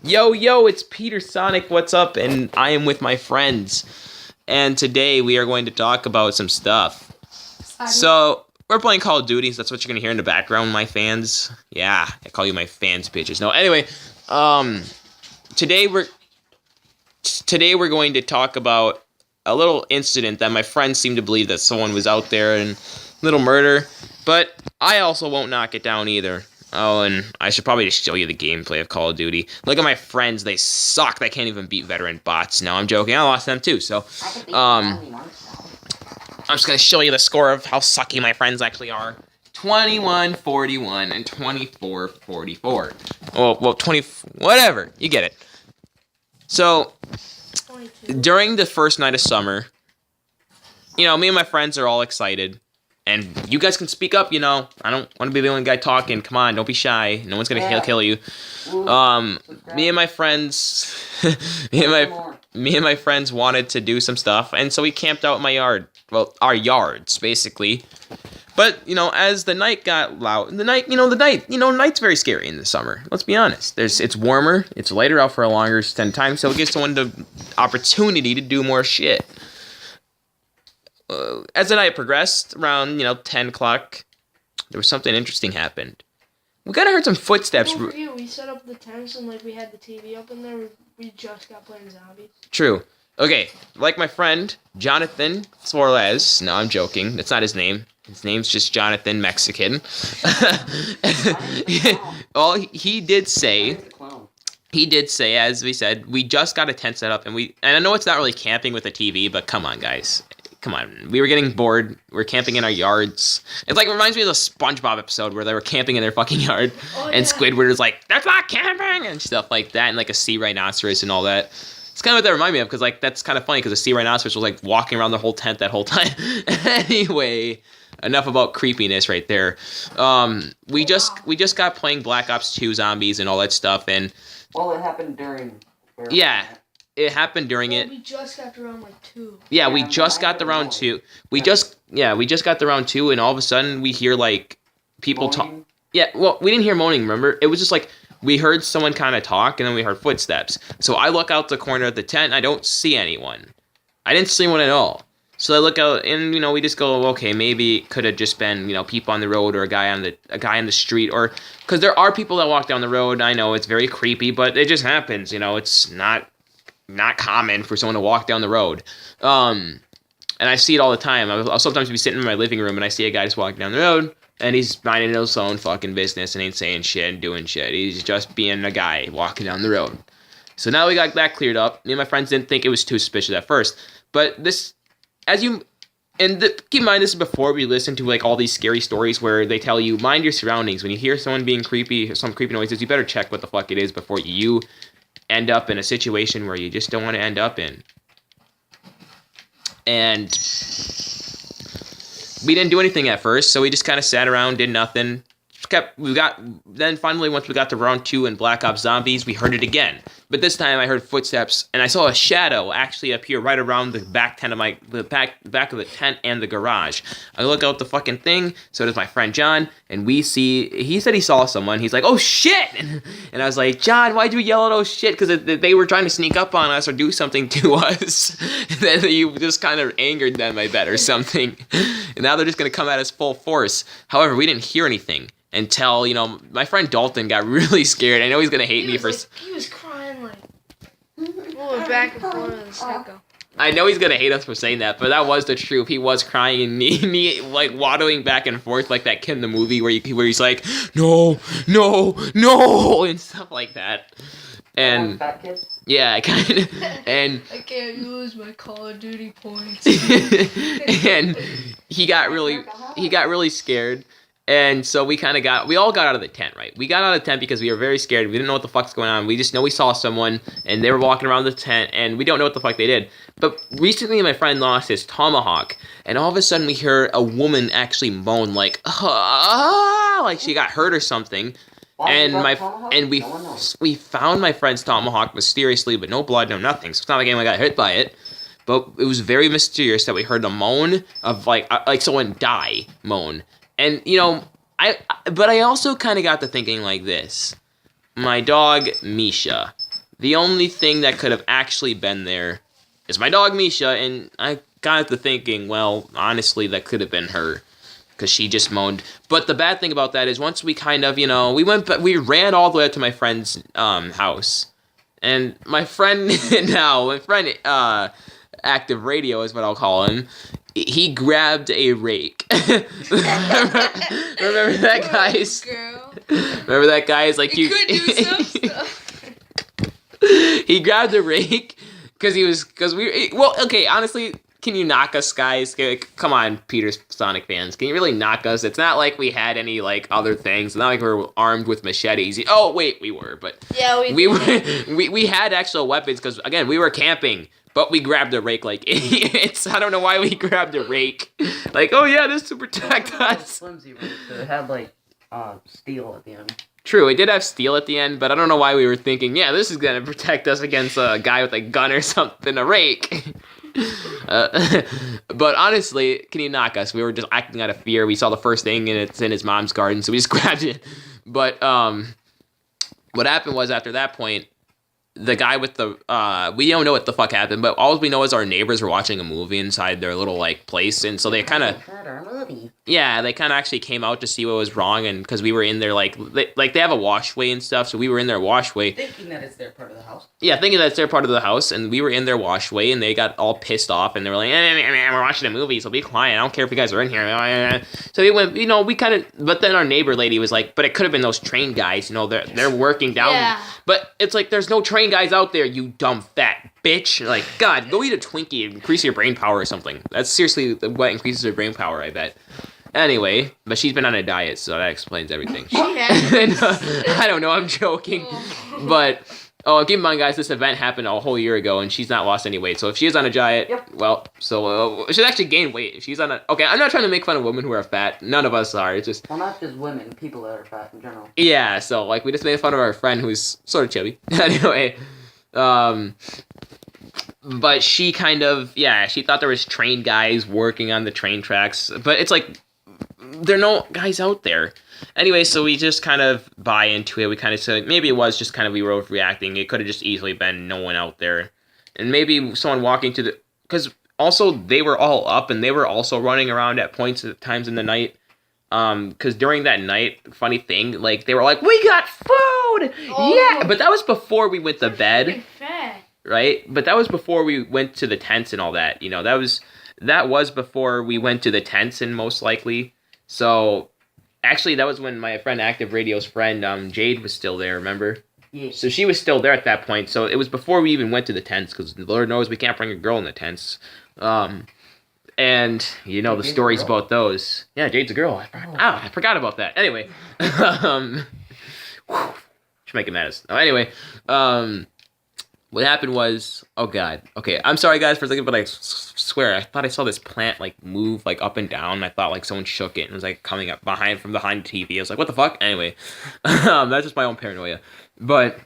Yo, it's Peter Sonic, what's up? And I am with my friends. And today we are going to talk about some stuff. So, we're playing Call of Duty, so that's what you're going to hear in the background, my fans. Yeah, I call you my fans, bitches. No, anyway, today we're going to talk about a little incident that my friends seem to believe that someone was out there and little murder. But I also won't knock it down either. Oh, and I should probably just show you the gameplay of Call of Duty. Look at my friends, they suck. They can't even beat veteran bots. No, I'm joking. I lost them too, so, I'm just going to show you the score of how sucky my friends actually are. 21-41 and 24-44. Well, 20, whatever. You get it. So, 22. During the first night of summer, me and my friends are all excited. And you guys can speak up, I don't want to be the only guy talking. Come on, don't be shy. No one's going to kill you. Me and my friends... me and my friends wanted to do some stuff. And so we camped out in my yard. Well, our yards, basically. But, as the night got loud... Night's very scary in the summer. Let's be honest. It's warmer. It's lighter out for a longer extended time. So it gives someone the opportunity to do more shit. As the night progressed, around, 10 o'clock, there was something interesting happened. We kind of heard some footsteps. Don't forget, we set up the tents and, we had the TV up in there. We just got playing zombies. True. Okay, like my friend, Jonathan Suarez. No, I'm joking. That's not his name. His name's just Jonathan Mexican. Well, he did say, as we said, we just got a tent set up, and I know it's not really camping with a TV, but come on, guys. Come on, we were getting bored. We're camping in our yards. It reminds me of the SpongeBob episode where they were camping in their fucking yard, and Squidward was like, "That's not camping," and stuff like that, and a sea rhinoceros and all that. It's kind of what that reminded me of, because that's kind of funny, because the sea rhinoceros was walking around the whole tent that whole time. Anyway, enough about creepiness right there. We just got playing Black Ops 2 zombies and all that stuff, and it happened during. Yeah. It happened during it. We just got to round 2. Yeah, we just got the round 2. We just got the round 2, and all of a sudden we hear people talk. Yeah, well, we didn't hear moaning. Remember, it was just we heard someone kind of talk, and then we heard footsteps. So I look out the corner of the tent, and I don't see anyone. I didn't see anyone at all. So I look out, and we just go, okay, maybe it could have just been people on the road or a guy on the street, or because there are people that walk down the road. I know it's very creepy, but it just happens. It's not common for someone to walk down the road. And I see it all the time. I'll sometimes be sitting in my living room and I see a guy just walking down the road and he's minding his own fucking business and ain't saying shit and doing shit. He's just being a guy walking down the road. So now we got that cleared up. Me and my friends didn't think it was too suspicious at first. But this, keep in mind, this is before we listen to all these scary stories where they tell you, mind your surroundings. When you hear someone being creepy, some creepy noises, you better check what the fuck it is before you end up in a situation where you just don't want to end up in. And we didn't do anything at first, so we just kind of sat around, did nothing. Then finally, once we got to round 2 in Black Ops Zombies, we heard it again. But this time I heard footsteps, and I saw a shadow actually appear right around the back of the tent and the garage. I look out the fucking thing, so does my friend John, and he said he saw someone. He's like, "Oh shit!" And I was like, "John, why'd you yell at oh shit?" Because they were trying to sneak up on us or do something to us. Then you just kind of angered them, I bet, or something. And now they're just going to come at us full force. However, we didn't hear anything until, my friend Dalton got really scared. I know he's going to hate me for... He was crying back and forth in the sicko. I know he's going to hate us for saying that, but that was the truth. He was crying and me waddling back and forth like that kid in the movie where he's like, no, and stuff like that. And yeah, I kind of, and I can't use my Call of Duty points. And he got really scared. And so we all got out of the tent, right? We got out of the tent because we were very scared. We didn't know what the fuck's going on. We just know we saw someone, and they were walking around the tent, and we don't know what the fuck they did. But recently, my friend lost his tomahawk, and all of a sudden, we hear a woman actually moan, like she got hurt or something. And we found my friend's tomahawk mysteriously, but no blood, no nothing. So it's not like anyone got hit by it. But it was very mysterious that we heard a moan of like someone die moan. And, but I also kind of got to thinking like this. My dog, Misha, The only thing that could have actually been there is my dog Misha, and I got to thinking, well, honestly, that could have been her. Because she just moaned. But the bad thing about that is once we kind of, we ran all the way up to my friend's house. And my friend Active Radio is what I'll call him. He grabbed a rake. Remember that, guys? Girl. Remember that, guys? Like You could do some stuff. He grabbed a rake okay, honestly, can you knock us, guys? Come on, Peter Sonic fans. Can you really knock us? It's not like we had any, like, other things. It's not like we were armed with machetes. Oh, wait, we were, but... Yeah, we had actual weapons, because, again, we were camping, but we grabbed a rake like idiots. I don't know why we grabbed a rake. Like, oh, yeah, this is to protect us. Flimsy rake, so it had, like, steel at the end. True, it did have steel at the end, but I don't know why we were thinking, yeah, this is going to protect us against a guy with a gun or something, a rake. But honestly, can you knock us? We were just acting out of fear. We saw the first thing and it's in his mom's garden, so we just grabbed it. But what happened was after that point, the guy with the we don't know what the fuck happened, but all we know is our neighbors were watching a movie inside their little like place, and so they kind of they kind of actually came out to see what was wrong, and because we were in there like they have a washway and stuff, so we were in their washway thinking that it's their part of the house. Yeah, thinking that it's their part of the house, and we were in their washway, and they got all pissed off, and they were like, we're watching a movie, so be quiet. I don't care if you guys are in here. So we went, we kind of, but then our neighbor lady was like, but it could have been those train guys, they're working down. Yeah. But it's like, there's no train guys out there, you dumb fat bitch. Like, God, go eat a Twinkie and increase your brain power or something. That's seriously what increases her brain power, I bet. Anyway, but she's been on a diet, so that explains everything. And, I don't know, I'm joking. But, keep in mind, guys, this event happened a whole year ago, and she's not lost any weight. So if she is on a diet, well, so she's actually gained weight. If she's on a... Okay, I'm not trying to make fun of women who are fat. None of us are. It's just... Well, not just women, people that are fat in general. Yeah, so, like, we just made fun of our friend who's sort of chubby. Anyway, but she kind of... Yeah, she thought there was train guys working on the train tracks. But it's like... There are no guys out there. Anyway, so we just kind of buy into it. We kind of said maybe it was just kind of we were overreacting. It could have just easily been no one out there. And maybe someone walking to the... Because also they were all up and they were also running around at times in the night. Because during that night, funny thing, like they were like, we got food! Yeah! But that was before we went to bed. Right? But that was before we went to the tents and all that. That was before we went to the tents and most likely. So, actually, that was when my friend Active Radio's friend, Jade, was still there, remember? Yeah. So she was still there at that point. So it was before we even went to the tents, because Lord knows we can't bring a girl in the tents. And, the stories about those. Yeah, Jade's a girl. I forgot about that. Anyway. Should make it mad as... Anyway, what happened was, oh god, okay, I'm sorry guys for a second, but I swear, I thought I saw this plant, like, move, like, up and down. I thought, like, someone shook it and was, like, coming up from behind the TV. I was like, what the fuck? Anyway, that's just my own paranoia. But,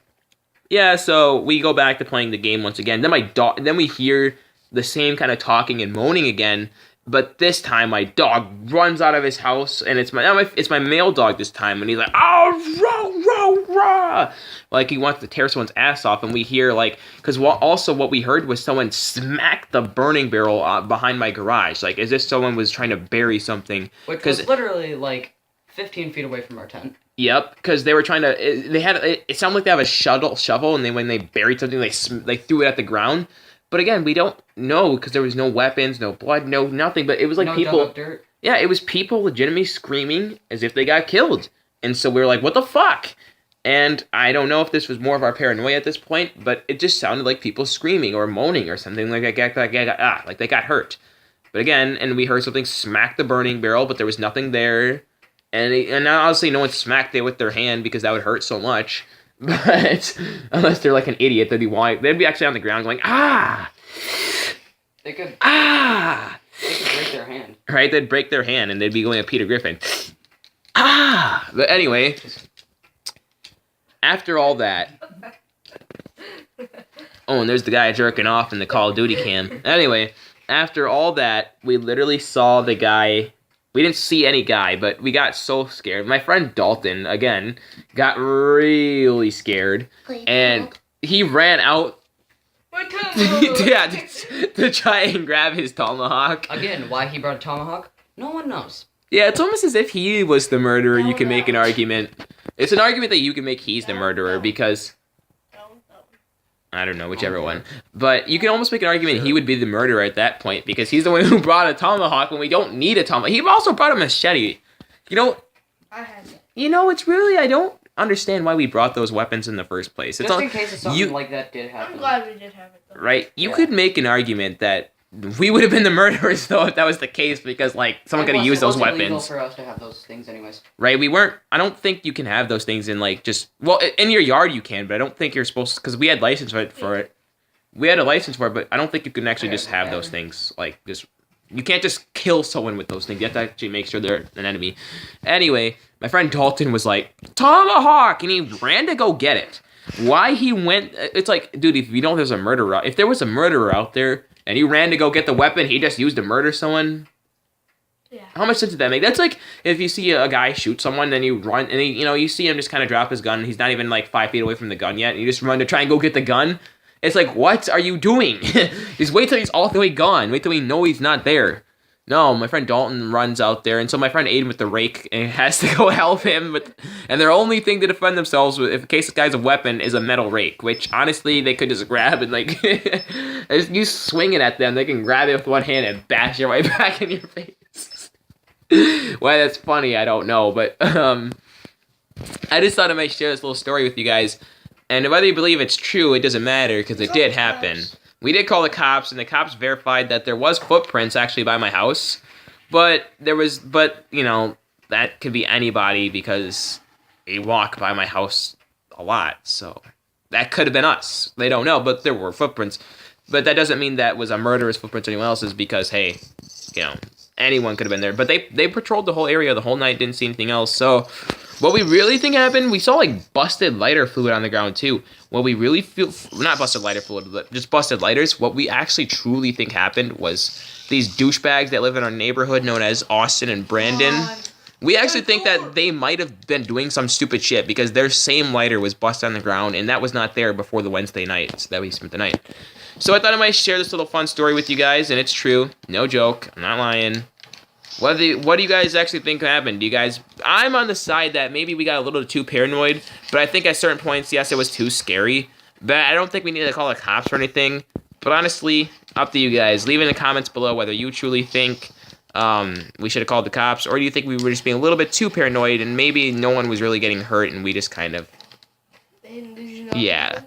yeah, so we go back to playing the game once again. Then we hear the same kind of talking and moaning again, but this time my dog runs out of his house, and it's my male dog this time, and he's like, oh, row, row, row, like he wants to tear someone's ass off, and we hear, like, because also what we heard was someone smack the burning barrel behind my garage, like, as if someone was trying to bury something. Which was literally, like, 15 feet away from our tent. Yep, because they were trying to, it sounded like they have a shovel, and when they buried something, they threw it at the ground. But again, we don't know because there was no weapons, no blood, no nothing. But it was like people. Dug up dirt. Yeah, it was people legitimately screaming as if they got killed. And so we were like, what the fuck? And I don't know if this was more of our paranoia at this point, but it just sounded like people screaming or moaning or something like they got hurt. But again, and we heard something smack the burning barrel, but there was nothing there. And obviously no one smacked it with their hand because that would hurt so much. But unless they're like an idiot, they'd be actually on the ground going, They could break their hand. Right, they'd break their hand and they'd be going at Peter Griffin. But anyway, after all that, and there's the guy jerking off in the Call of Duty cam. Anyway, after all that, we literally saw the guy. We didn't see any guy, but we got so scared. My friend Dalton, again, got really scared. And he ran out My tomahawk. yeah, to try and grab his tomahawk. Again, why he brought a tomahawk? No one knows. Yeah, it's almost as if he was the murderer. You can make an Don't. argument. It's an argument that you can make he's the murderer because I don't know, whichever one. But you can almost make an argument he would be the murderer at that point because he's the one who brought a tomahawk when we don't need a tomahawk. He also brought a machete. I had it. It's really I don't understand why we brought those weapons in the first place. It's Just all, in case something like that did happen. I'm glad we did have it though. right. You Yeah. could make an argument that we would have been the murderers though if that was the case because like someone could have used those It wasn't legal weapons. for us to have those things anyways. Right, we weren't. I don't think you can have those things in like just in your yard you can, but I don't think you're supposed to because we had license for it. We had a license for it, but I don't think you can actually just have those things like just. You can't just kill someone with those things. You have to actually make sure they're an enemy. Anyway, my friend Dalton was like tomahawk, and he ran to go get it. Why he went? It's like, dude, if you know there's a murderer, if there was a murderer out there and he ran to go get the weapon he just used to murder someone. Yeah. How much sense did that make? That's like if you see a guy shoot someone, then you run, and you see him just kind of drop his gun. He's not even like 5 feet away from the gun yet, and you just run to try and go get the gun. It's like, what are you doing? Just wait till he's all the way gone. Wait till we know he's not there. No, my friend Dalton runs out there, and so my friend Aiden with the rake has to go help him. And their only thing to defend themselves, with, in case this guy's a weapon, is a metal rake. Which honestly, they could just grab and like, you swing it at them, they can grab it with one hand and bash it right back in your face. Why that's funny, I don't know, but I just thought I might share this little story with you guys. And whether you believe it's true, it doesn't matter because it did happen. We did call the cops, and the cops verified that there was footprints actually by my house, but that could be anybody because they walk by my house a lot, so that could have been us. They don't know, but there were footprints. But that doesn't mean that was a murderer's footprints or anyone else's because, hey, anyone could have been there. But they patrolled the whole area the whole night, didn't see anything else, so what we really think happened, we saw like busted lighter fluid on the ground too. What we really feel, not busted lighter fluid, but just busted lighters. What we actually truly think happened was these douchebags that live in our neighborhood known as Austin and Brandon. We actually think that they might have been doing some stupid shit because their same lighter was busted on the ground and that was not there before the Wednesday night that we spent the night. So I thought I might share this little fun story with you guys, and it's true. No joke. I'm not lying. What do you guys actually think happened? I'm on the side that maybe we got a little too paranoid, but I think at certain points, yes, it was too scary. But I don't think we need to call the cops or anything. But honestly, up to you guys. Leave in the comments below whether you truly think we should have called the cops, or do you think we were just being a little bit too paranoid and maybe no one was really getting hurt and we just kind of... Did you know Yeah.